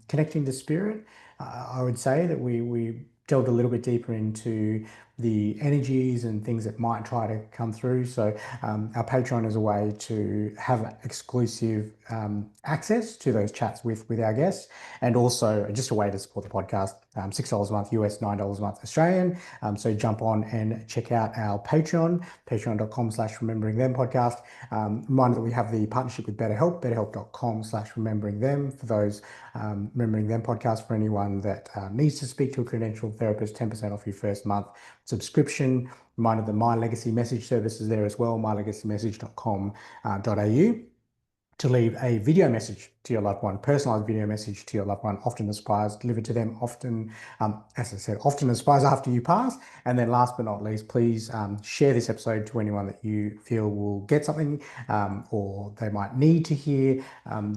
connecting to spirit. I would say that we delved a little bit deeper into the energies and things that might try to come through. So our Patreon is a way to have exclusive access to those chats with our guests, and also just a way to support the podcast. $6 a month US, $9 a month Australian. So jump on and check out our Patreon, patreon.com/remembering them podcast. Reminder that we have the partnership with BetterHelp, betterhelp.com/remembering them for those remembering them podcast for anyone that needs to speak to a credentialed therapist, 10% off your first month subscription. Reminder that My Legacy Message service is there as well, mylegacymessage.com.au. to leave a video message to your loved one, personalized video message to your loved one, often expires, delivered to them often, as I said, often expires after you pass. And then last but not least, please share this episode to anyone that you feel will get something or they might need to hear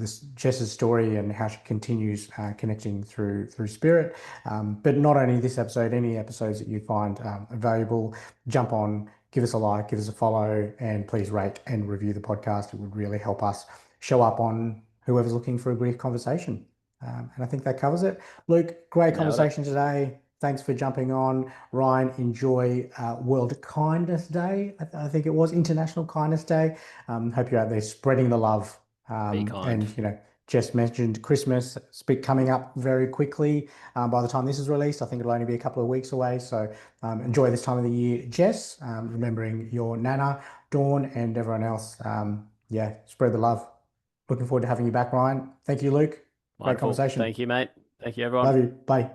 this Jess's story and how she continues connecting through spirit. But not only this episode, any episodes that you find valuable, jump on, give us a like, give us a follow, and please rate and review the podcast. It would really help us show up on whoever's looking for a grief conversation. And I think that covers it. Luke, great conversation today. Thanks for jumping on. Ryan, enjoy World Kindness Day. I think it was International Kindness Day. Hope you're out there spreading the love. Be kind. And, Jess mentioned Christmas coming up very quickly. By the time this is released, I think it'll only be a couple of weeks away. So enjoy this time of the year, Jess, remembering your Nana, Dawn, and everyone else. Spread the love. Looking forward to having you back, Ryan. Thank you, Luke. Great conversation. Thank you, mate. Thank you, everyone. Love you. Bye.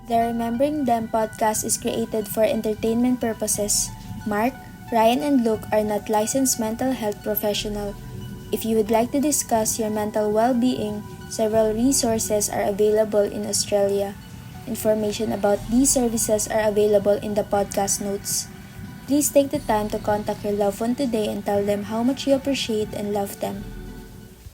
The Remembering Them podcast is created for entertainment purposes. Mark, Ryan, and Luke are not licensed mental health professionals. If you would like to discuss your mental well-being, several resources are available in Australia. Information about these services are available in the podcast notes. Please take the time to contact your loved one today and tell them how much you appreciate and love them.